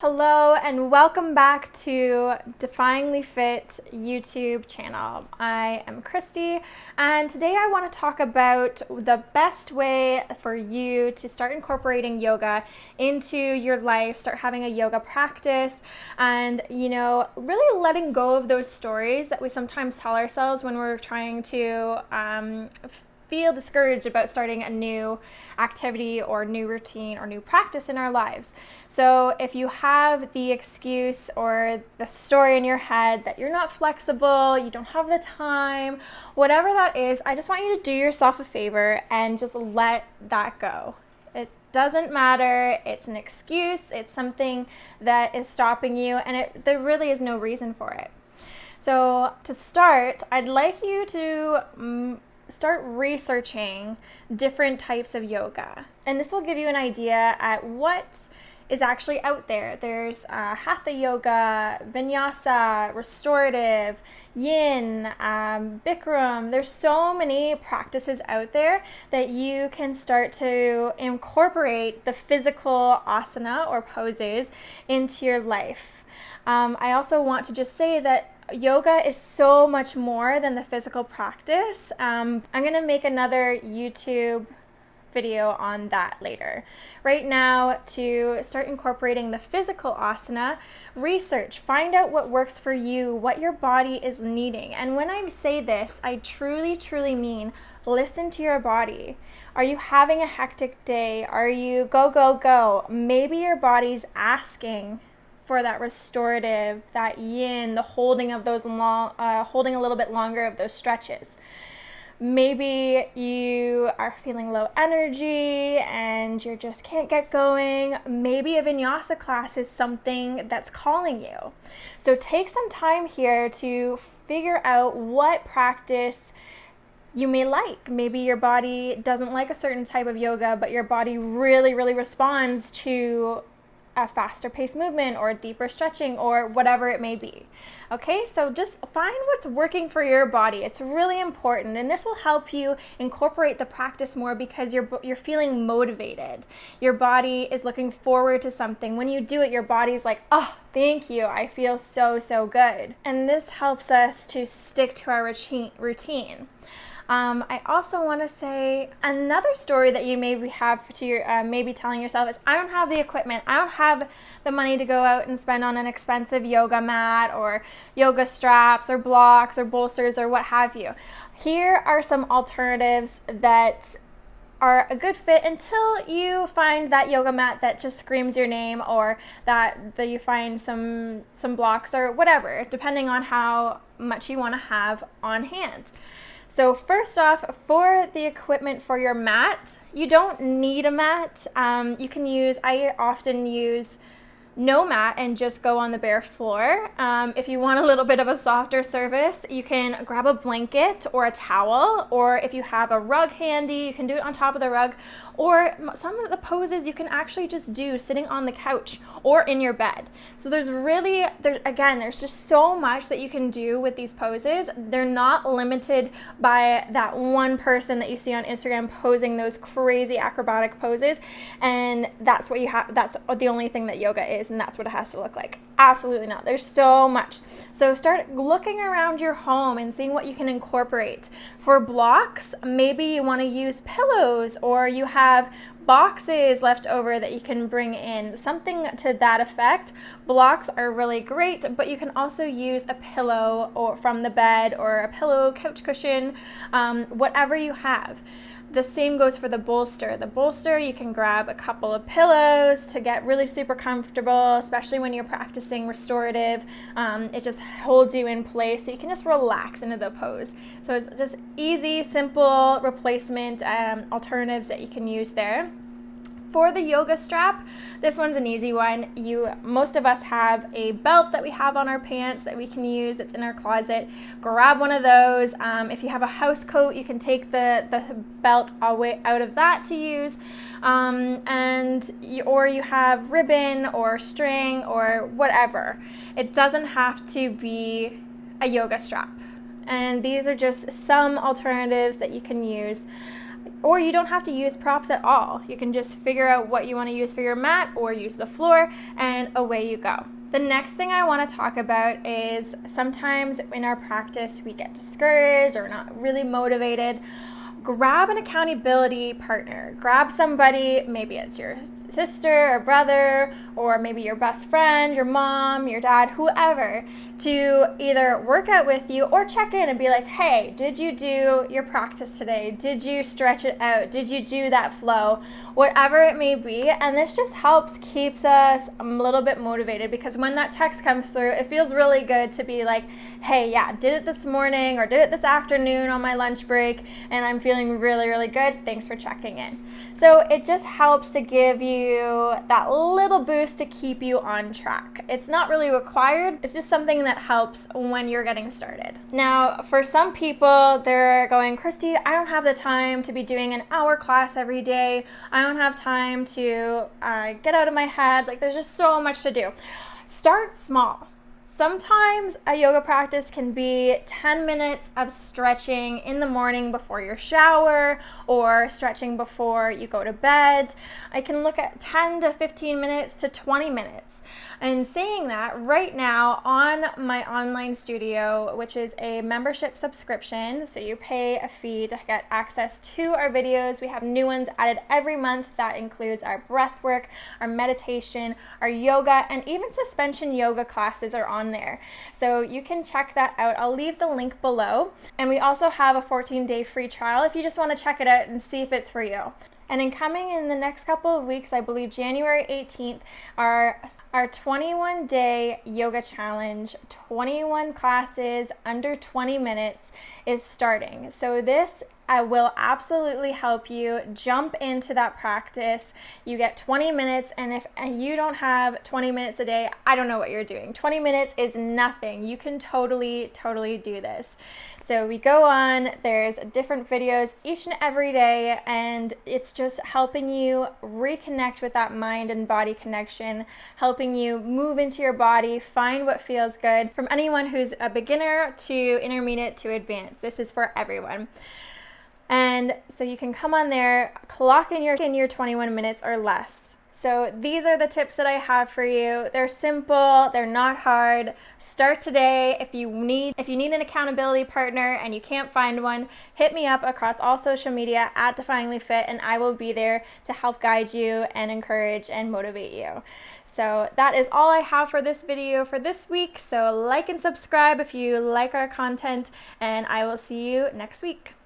Hello and welcome back to DefyingLee Fit YouTube channel. I am Christy and today I want to talk about the best way for you to start incorporating yoga into your life, start having a yoga practice, and really letting go of those stories that we sometimes tell ourselves when we're trying to feel discouraged about starting a new activity or new routine or new practice in our lives. So if you have the excuse or the story in your head that you're not flexible, you don't have the time, whatever that is, I just want you to do yourself a favor and just let that go. It doesn't matter. It's an excuse. It's something that is stopping you, and there really is no reason for it. So to start, I'd like you to start researching different types of yoga, and this will give you an idea at what is actually out there. There's hatha yoga, vinyasa, restorative, yin, bikram. There's so many practices out there that you can start to incorporate the physical asana or poses into your life. I also want to just say that yoga is so much more than the physical practice. I'm going to make another YouTube video on that later. Right now, to start incorporating the physical asana, research, find out what works for you, what your body is needing. And when I say this, I truly mean listen to your body. Are you having a hectic day? Are you go? Maybe your body's asking for that restorative, that yin, the holding of those holding a little bit longer of those stretches. Maybe you are feeling low energy and you just can't get going. Maybe a vinyasa class is something that's calling you. So take some time here to figure out what practice you may like. Maybe your body doesn't like a certain type of yoga, but your body really responds to a faster paced movement or deeper stretching or whatever it may be. Okay, so just find what's working for your body. It's really important, and this will help you incorporate the practice more because you're feeling motivated. Your body is looking forward to something. When you do it, your body's like, oh, thank you, I feel so good. And this helps us to stick to our routine. I also want to say another story that you maybe have to your, maybe telling yourself is, I don't have the equipment. I don't have the money to go out and spend on an expensive yoga mat or yoga straps or blocks or bolsters or what have you. Here are some alternatives that are a good fit until you find that yoga mat that just screams your name, or that you find some blocks or whatever, depending on how much you want to have on hand. So first off, for the equipment for your mat, you don't need a mat. I often use no mat and just go on the bare floor. If you want a little bit of a softer surface, you can grab a blanket or a towel, or if you have a rug handy, you can do it on top of the rug, or some of the poses you can actually just do sitting on the couch or in your bed. So there's just so much that you can do with these poses. They're not limited by that one person that you see on Instagram posing those crazy acrobatic poses, and that's what you have. That's the only thing that yoga is, and that's what it has to look like. Absolutely not. There's so much. So start looking around your home and seeing what you can incorporate. For blocks, maybe you want to use pillows, or you have boxes left over that you can bring in, something to that effect. Blocks are really great, but you can also use a pillow or from the bed, or a pillow, couch cushion, whatever you have. The same goes for the bolster. The bolster, you can grab a couple of pillows to get really super comfortable, especially when you're practicing restorative. It just holds you in place, so you can just relax into the pose. So it's just easy, simple replacement alternatives that you can use there. For the yoga strap, this one's an easy one. Most of us have a belt that we have on our pants that we can use. It's in our closet. Grab one of those. If you have a house coat, you can take the belt all the way out of that to use. Or you have ribbon or string or whatever. It doesn't have to be a yoga strap. And these are just some alternatives that you can use. Or you don't have to use props at all. You can just figure out what you want to use for your mat or use the floor, and away you go. The next thing I want to talk about is sometimes in our practice we get discouraged or not really motivated. Grab an accountability partner. Grab somebody, maybe it's your sister or brother, or maybe your best friend, your mom, your dad, whoever, to either work out with you or check in and be like, hey, did you do your practice today? Did you stretch it out? Did you do that flow? Whatever it may be. And this just keeps us a little bit motivated, because when that text comes through, it feels really good to be like, hey, yeah, did it this morning or did it this afternoon on my lunch break, and I'm feeling really, really good. Thanks for checking in. So it just helps to give you that little boost to keep you on track. It's not really required. It's just something that helps when you're getting started. Now, for some people, they're going, Christy, I don't have the time to be doing an hour class every day. I don't have time to get out of my head. Like, there's just so much to do. Start small. Sometimes a yoga practice can be 10 minutes of stretching in the morning before your shower, or stretching before you go to bed. I can look at 10 to 15 minutes to 20 minutes. And saying that, right now on my online studio, which is a membership subscription, so you pay a fee to get access to our videos. We have new ones added every month. That includes our breath work, our meditation, our yoga, and even suspension yoga classes are on there. So you can check that out. I'll leave the link below. And we also have a 14-day free trial if you just want to check it out and see if it's for you. And coming in the next couple of weeks, I believe January 18th, our 21-day yoga challenge, 21 classes under 20 minutes is starting. So this will absolutely help you jump into that practice. You get 20 minutes, and if you don't have 20 minutes a day, I don't know what you're doing. 20 minutes is nothing. You can totally do this. So we go on, there's different videos each and every day, and it's just helping you reconnect with that mind and body connection, helping you move into your body, find what feels good. From anyone who's a beginner to intermediate to advanced, this is for everyone. And so you can come on there, clock in your 21 minutes or less. So these are the tips that I have for you. They're simple, they're not hard. Start today. If you need an accountability partner and you can't find one, hit me up across all social media at DefyingLee Fit, and I will be there to help guide you and encourage and motivate you. So that is all I have for this video for this week. So like and subscribe if you like our content, and I will see you next week.